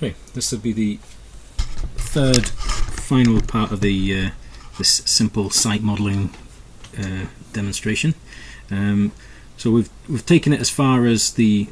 Okay, this will be the third final part of the this simple site modelling demonstration. So we've taken it as far as the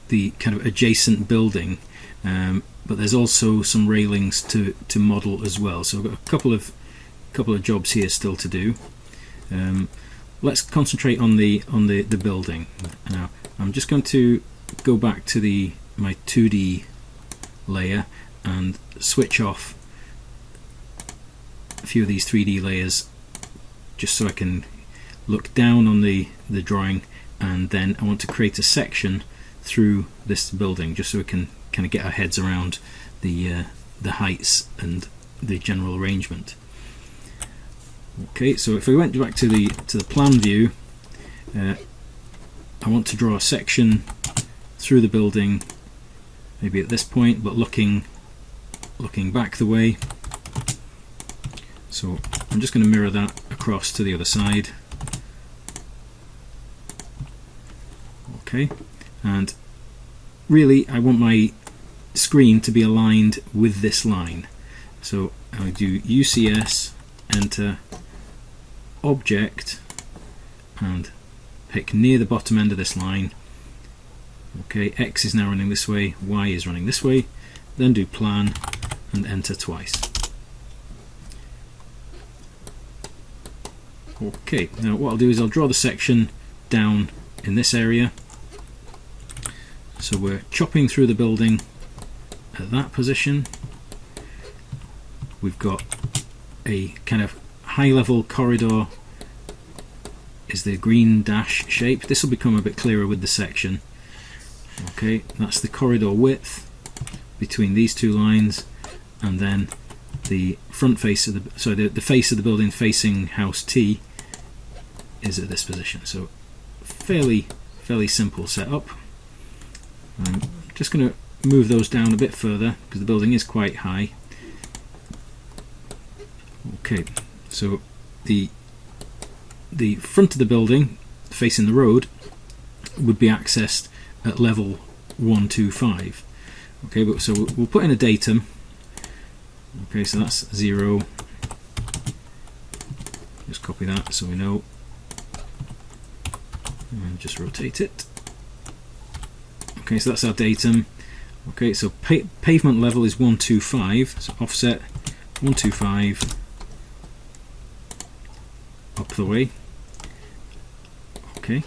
kind of adjacent building, but there's also some railings to model as well. So I've got a couple of jobs here still to do. Let's concentrate on the building. Now I'm just going to go back to my 2D layer and switch off a few of these 3D layers, just so I can look down on the drawing, and then I want to create a section through this building, just so we can kind of get our heads around the heights and the general arrangement. Okay, so if we went back to the plan view, I want to draw a section through the building, maybe at this point, but looking back the way. So I'm just going to mirror that across to the other side. Okay, and really I want my screen to be aligned with this line. So I do UCS, enter, object, and pick near the bottom end of this line. Okay, X is now running this way, Y is running this way, then do plan and enter twice. Okay, now what I'll do is I'll draw the section down in this area. So we're chopping through the building at that position. We've got a kind of high level corridor is the green dash shape. This will become a bit clearer with the section. Okay, that's the corridor width between these two lines, and then the front face of the face of the building facing house T is at this position. So fairly simple setup. I'm just going to move those down a bit further because the building is quite high. Okay, so the front of the building facing the road would be accessed at level 125. Okay, but so we'll put in a datum. Okay, so that's 0. Just copy that so we know, and just rotate it. Okay, so that's our datum. Okay, so pavement level is 125, so offset 125 up the way. Okay,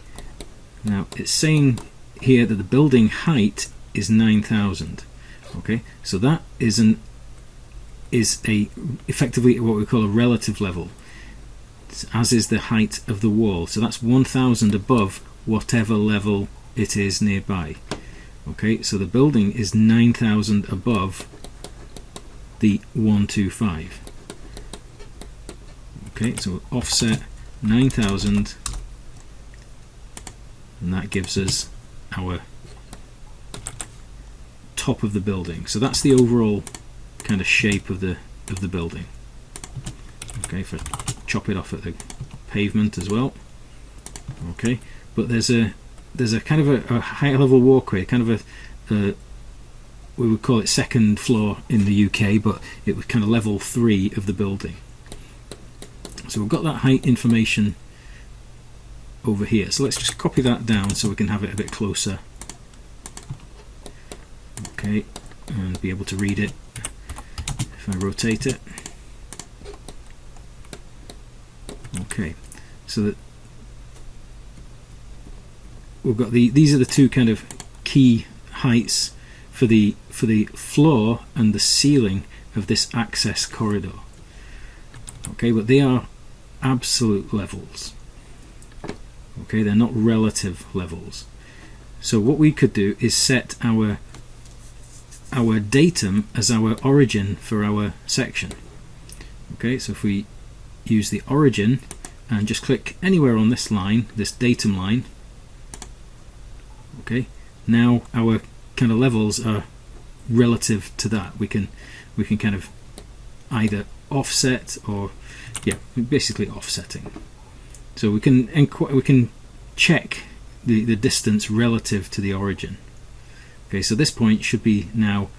now it's saying here that the building height is 9,000. Okay, so that is effectively what we call a relative level, as is the height of the wall. So that's 1,000 above whatever level it is nearby. Okay, so the building is 9,000 above the 125. Okay, so offset 9,000, and that gives us our top of the building. So that's the overall kind of shape of the building. Okay, if I chop it off at the pavement as well. Okay, but there's a kind of a higher level walkway, kind of a we would call it second floor in the UK, but it was kind of level 3 of the building. So we've got that height information over here. So let's just copy that down so we can have it a bit closer. Okay, and be able to read it if I rotate it. Okay, so that we've got these are the two kind of key heights for the floor and the ceiling of this access corridor. Okay, but they are absolute levels. Okay, they're not relative levels. So what we could do is set our datum as our origin for our section. Okay, so if we use the origin and just click anywhere on this line, this datum line, okay, now our kind of levels are relative to that. We can kind of either offset, or basically offsetting. So we can check the distance relative to the origin. Okay, so this point should be now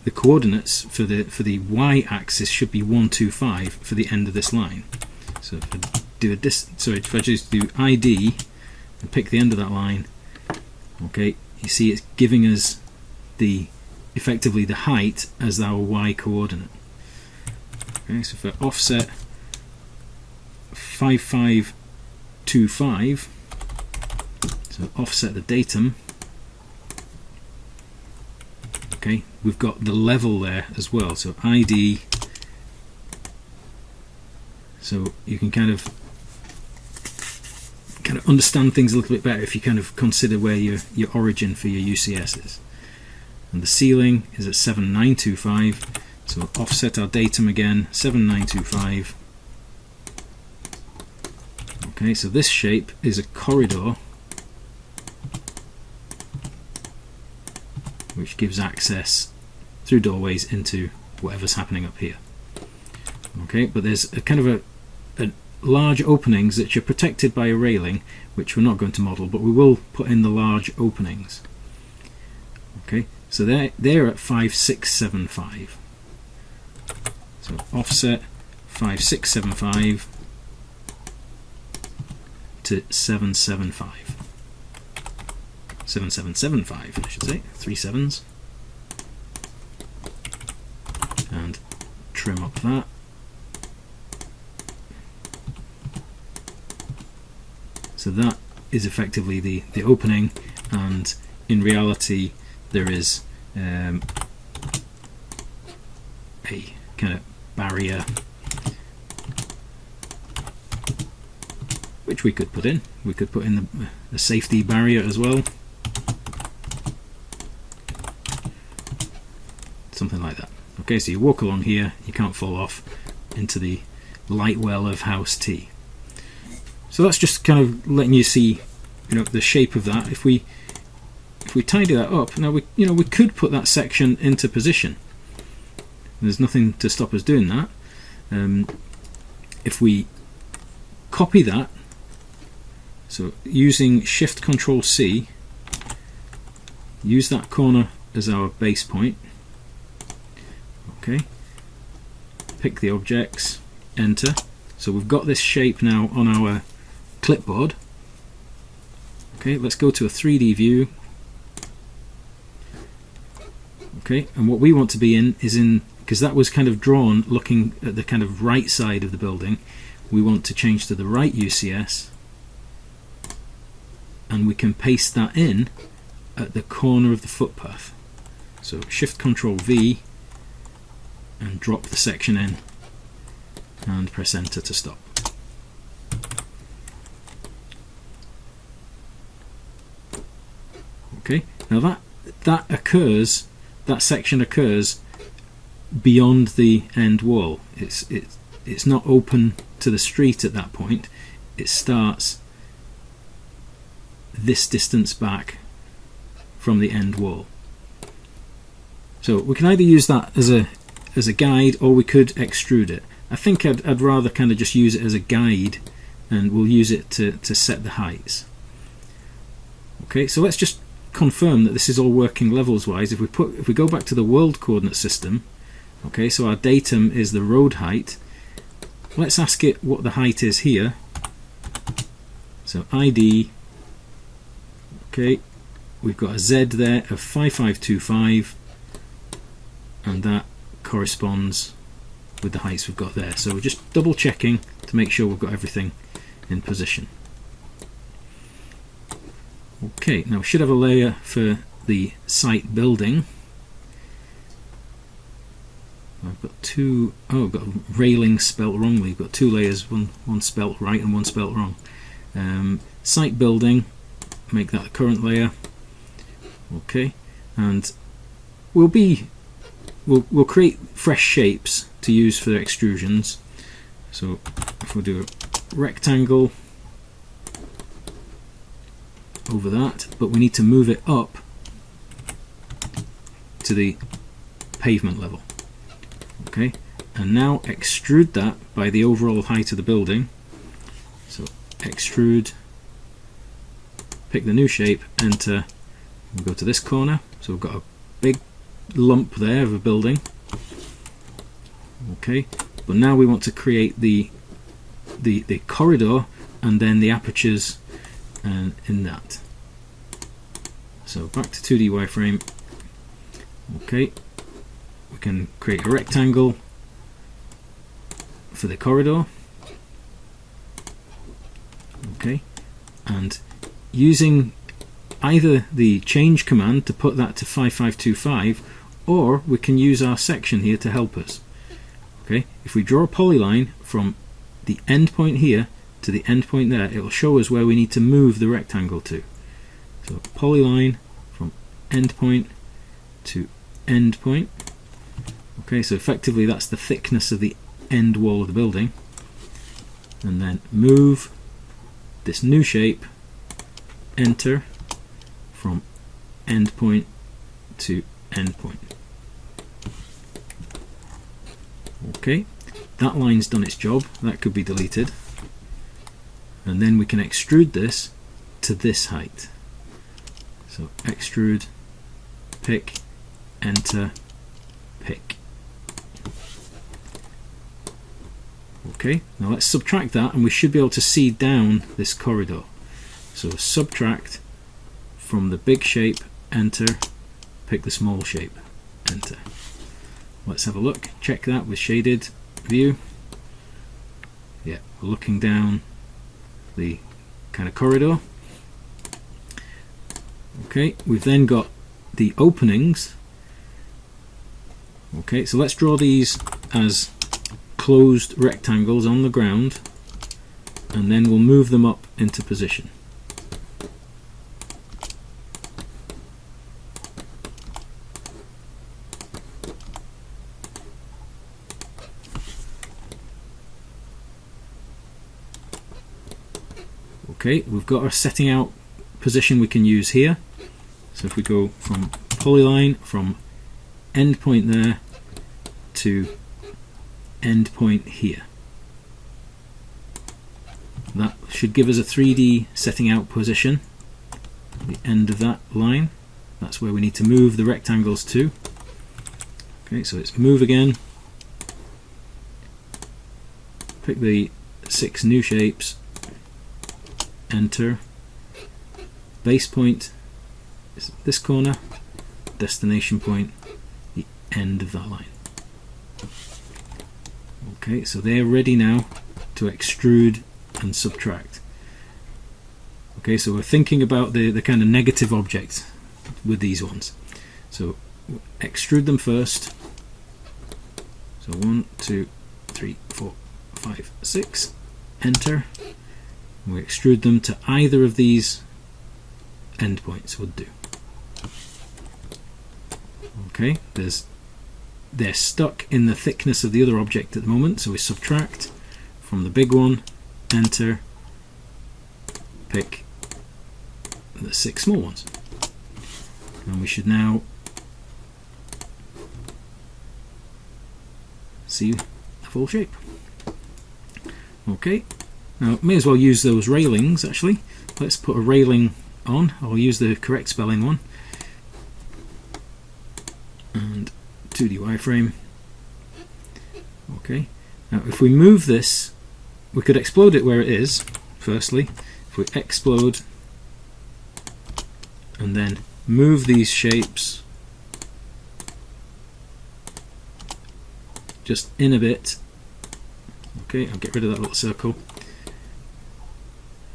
the coordinates for the y-axis should be 125 for the end of this line. So if I do if I just do ID and pick the end of that line, okay, you see it's giving us effectively the height as our y coordinate. Okay, so for offset 5525, so offset the datum, okay, we've got the level there as well, so ID, so you can kind of understand things a little bit better if you kind of consider where your origin for your UCS is. And the ceiling is at 7925, so we'll offset our datum again, 7925. Okay, so this shape is a corridor which gives access through doorways into whatever's happening up here. Okay, but there's a kind of a large openings that are protected by a railing, which we're not going to model, but we will put in the large openings. Okay, so they're at 5675. So offset 5675 to 775. 7775, I should say, 3 sevens. And trim up that. So that is effectively the opening, and in reality there is a kind of barrier which we could put in. We could put in the safety barrier as well. Something like that. Okay, so you walk along here, you can't fall off into the light well of house T. So that's just kind of letting you see, the shape of that. If we tidy that up, now we could put that section into position. There's nothing to stop us doing that. If we copy that, so using Shift Control C, use that corner as our base point. Okay, pick the objects, enter. So we've got this shape now on our clipboard. Okay, let's go to a 3D view. Okay, and what we want to be in is because that was kind of drawn looking at the kind of right side of the building, we want to change to the right UCS, and we can paste that in at the corner of the footpath. So Shift Control V and drop the section in and press enter to stop. Okay, now that section occurs beyond the end wall. It's not open to the street at that point. It starts this distance back from the end wall. So we can either use that as a guide, or we could extrude it. I think I'd rather kind of just use it as a guide, and we'll use it to set the heights. Okay, so let's just confirm that this is all working levels wise. If we go back to the world coordinate system, okay, so our datum is the road height. Let's ask it what the height is here. So ID, okay, we've got a Z there of 5525, and that corresponds with the heights we've got there. So we're just double checking to make sure we've got everything in position. Okay, now we should have a layer for the site building. I've got I've got railing spelt wrongly. We've got two layers, one spelt right and one spelt wrong. Site building, make that the current layer. Okay, and we'll create fresh shapes to use for the extrusions. So if we do a rectangle over that, but we need to move it up to the pavement level. Okay, and now extrude that by the overall height of the building. So extrude, pick the new shape, enter, we'll go to this corner. So we've got a big lump there of a building. Okay, but now we want to create the corridor and then the apertures in that. So back to 2D wireframe. Okay, we can create a rectangle for the corridor. Okay, and using either the change command to put that to 5525, or we can use our section here to help us. Okay, if we draw a polyline from the end point here to the end point there, it will show us where we need to move the rectangle to. So polyline from end point to end point. Okay, so effectively that's the thickness of the end wall of the building. And then move this new shape, enter, from end point to end point. Okay, that line's done its job, that could be deleted. And then we can extrude this to this height. So extrude, pick, enter, pick. Okay, now let's subtract that and we should be able to see down this corridor. So subtract from the big shape, enter, pick the small shape, enter. Let's have a look, check that with shaded view. Yeah, we're looking down the kind of corridor. Okay, we've then got the openings. Okay, so let's draw these as closed rectangles on the ground, and then we'll move them up into position. Okay, we've got our setting out position we can use here. So if we go from polyline from end point there to end point here, that should give us a 3D setting out position. The end of that line, that's where we need to move the rectangles to. Okay, so it's move again, pick the 6 new shapes, enter, base point is this corner, destination point the end of that line. Okay, so they're ready now to extrude and subtract. Okay, so we're thinking about the kind of negative objects with these ones. So extrude them first. So 1, 2, 3, 4, 5, 6, enter. We extrude them to either of these endpoints would do. Okay, they're stuck in the thickness of the other object at the moment, so we subtract from the big one, enter, pick the 6 small ones, and we should now see the full shape. Okay, now may as well use those railings actually. Let's put a railing on. I'll use the correct spelling one. And 2D wireframe. Okay, now if we move this, we could explode it where it is firstly. If we explode and then move these shapes just in a bit. Okay, I'll get rid of that little circle.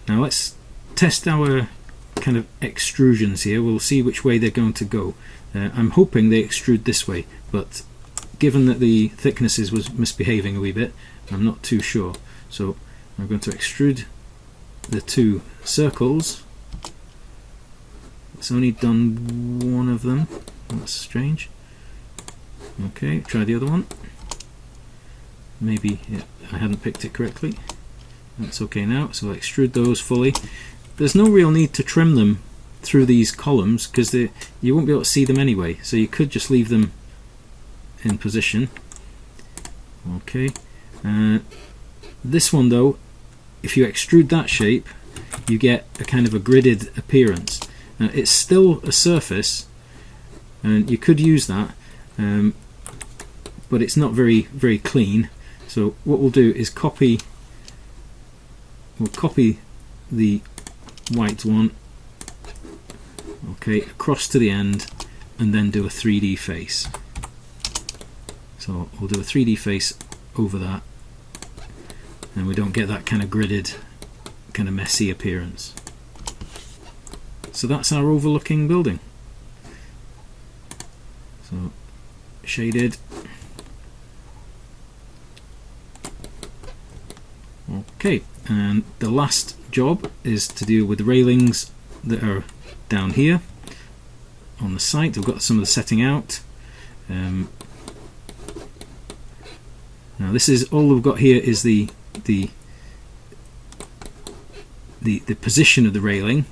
Now let's test our kind of extrusions here. We'll see which way they're going to go. I'm hoping they extrude this way, but given that the thicknesses was misbehaving a wee bit, I'm not too sure. So I'm going to extrude the 2 circles. It's only done one of them. That's strange. Okay, try the other one. Maybe I hadn't picked it correctly. That's okay now, so I'll extrude those fully. There's no real need to trim them through these columns because you won't be able to see them anyway, so you could just leave them in position. Okay, this one though, if you extrude that shape, you get a kind of a gridded appearance. Now it's still a surface, and you could use that, but it's not very clean. So what we'll do is we'll copy the white one, okay, across to the end, and then do a 3D face. So we'll do a 3D face over that, and we don't get that kind of gridded, kind of messy appearance. So that's our overlooking building. So shaded. Okay, and the last job is to deal with the railings that are down here on the site. We've got some of the setting out. Now this is all we've got here is the position of the railing.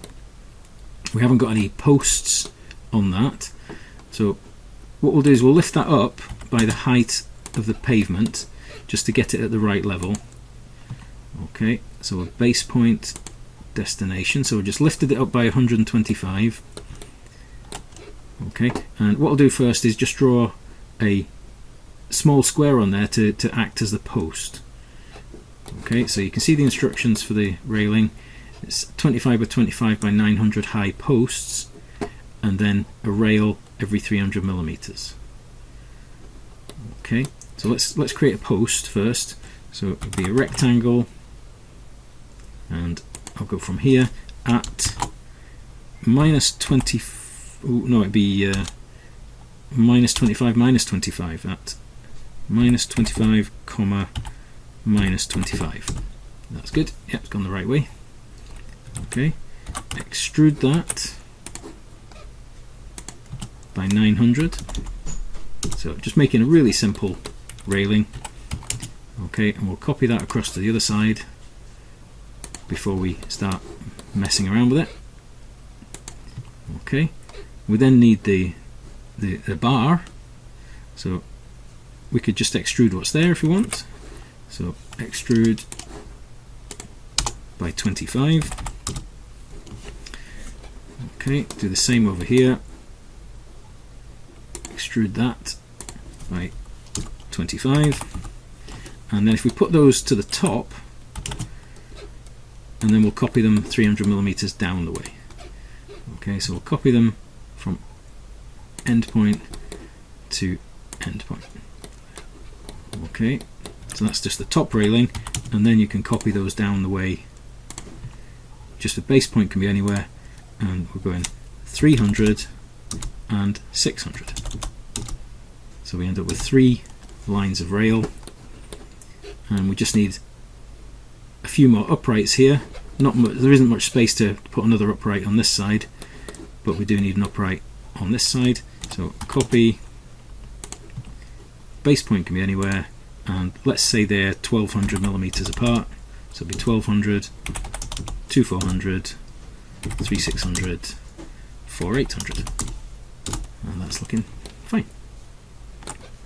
We haven't got any posts on that, so what we'll do is we'll lift that up by the height of the pavement just to get it at the right level. Okay, so a base point destination, so we just lifted it up by 125. Okay, and what I'll do first is just draw a small square on there to act as the post. Okay, so you can see the instructions for the railing. It's 25 by 25 by 900 high posts, and then a rail every 300 millimeters. Okay, so let's create a post first. So it'll be a rectangle, and I'll go from here at minus 20. No, it'd be minus 25 minus 25 at minus 25 comma minus 25. That's good. Yep, it's gone the right way. Okay, extrude that by 900. So just making a really simple railing. Okay, and we'll copy that across to the other side before we start messing around with it. Okay, we then need the bar, so we could just extrude what's there if we want. So extrude by 25. Okay, do the same over here. Extrude that by 25. And then if we put those to the top, and then we'll copy them 300 millimeters down the way. Okay, so we'll copy them from endpoint to endpoint. Okay, so that's just the top railing, and then you can copy those down the way. Just the base point can be anywhere, and we're going 300 and 600. So we end up with 3 lines of rail, and we just need a few more uprights here. There isn't much space to put another upright on this side, but we do need an upright on this side. So copy, base point can be anywhere, and let's say they're 1200 millimeters apart. So it'll be 1200, 2400, 3600, 4800, and that's looking fine.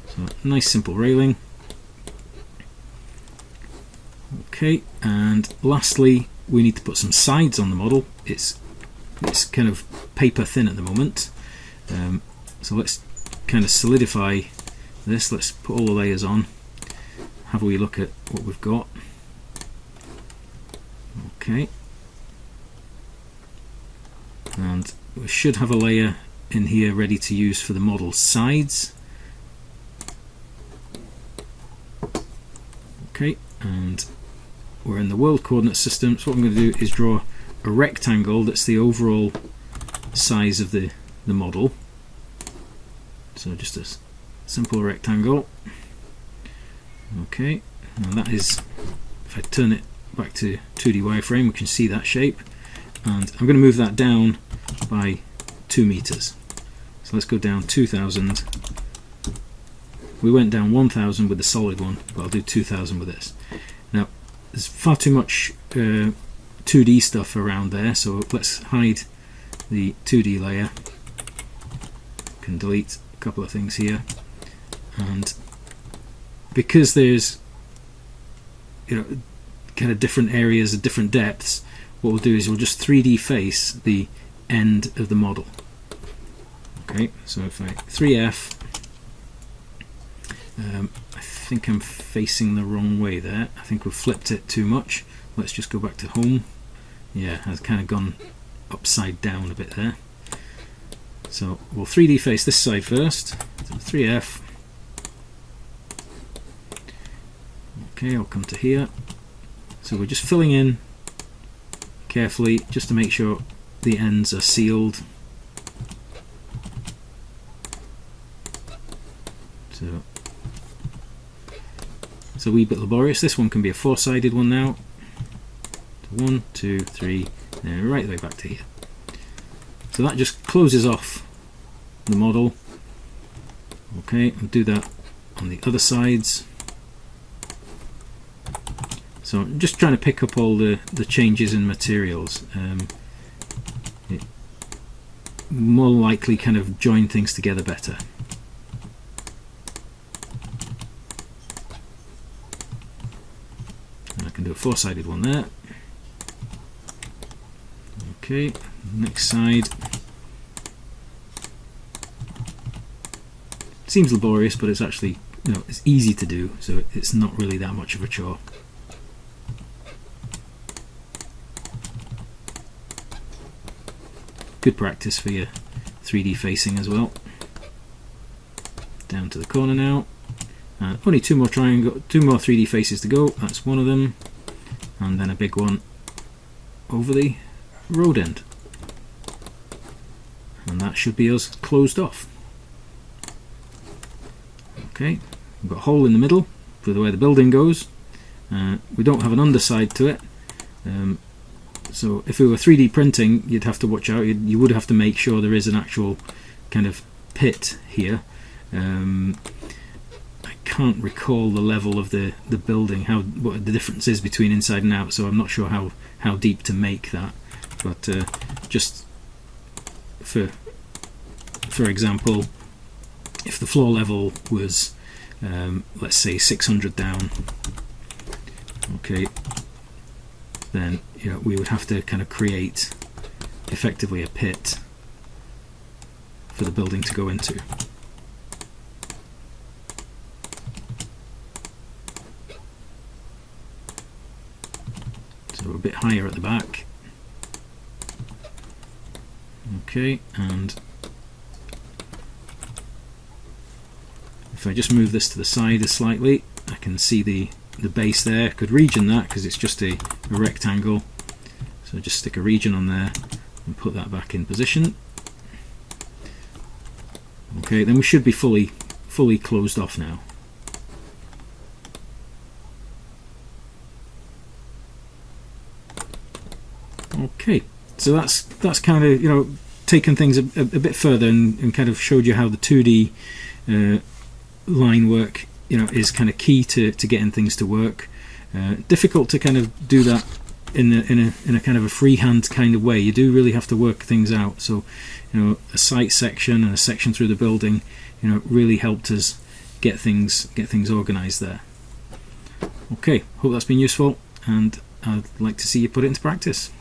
So nice simple railing. Okay, and lastly we need to put some sides on the model. It's kind of paper thin at the moment, so let's kind of solidify this. Let's put all the layers on, have a wee look at what we've got. Okay, and we should have a layer in here ready to use for the model sides. Okay, and we're in the world coordinate system, so what I'm going to do is draw a rectangle that's the overall size of the model. So just a simple rectangle. Okay, and that is, if I turn it back to 2D wireframe, we can see that shape, and I'm going to move that down by 2 meters. So let's go down 2000. We went down 1000 with the solid one, but I'll do 2000 with this. Now there's far too much 2D stuff around there, so let's hide the 2D layer. Can delete a couple of things here, and because there's kind of different areas at different depths, what we'll do is we'll just 3D face the end of the model. Okay, so if I 3F, I think I'm facing the wrong way there. I think we've flipped it too much. Let's just go back to home. Yeah, I've kind of gone upside down a bit there. So we'll 3D face this side first. So 3F. Okay, I'll come to here. So we're just filling in carefully just to make sure the ends are sealed. So it's a wee bit laborious. This one can be a 4-sided one now. 1, 2, 3, and right the way back to here. So that just closes off the model. Okay, I'll do that on the other sides. So I'm just trying to pick up all the changes in materials. It more likely kind of join things together better. And I can do a 4-sided one there. Okay, next side. Seems laborious, but it's actually, it's easy to do, so it's not really that much of a chore. Good practice for your 3D facing as well. Down to the corner now. Only two more 3D faces to go. That's one of them, and then a big one over the road end, and that should be us closed off. Okay, we've got a hole in the middle for the way the building goes. We don't have an underside to it, so if we were 3D printing, you'd have to watch out. You would have to make sure there is an actual kind of pit here. I can't recall the level of the building, what the difference is between inside and out, so I'm not sure how deep to make that. But just for example, if the floor level was let's say 600 down, okay, then we would have to kind of create effectively a pit for the building to go into. So a bit higher at the back. Okay, and if I just move this to the side slightly, I can see the base there. I could region that because it's just a rectangle, so just stick a region on there and put that back in position. Okay, then we should be fully closed off now. Okay, so that's kind of taken things a bit further and kind of showed you how the 2D line work is kind of key to getting things to work. Difficult to kind of do that in a kind of a freehand kind of way. You do really have to work things out. So a site section and a section through the building really helped us get things organized there. Okay, hope that's been useful, and I'd like to see you put it into practice.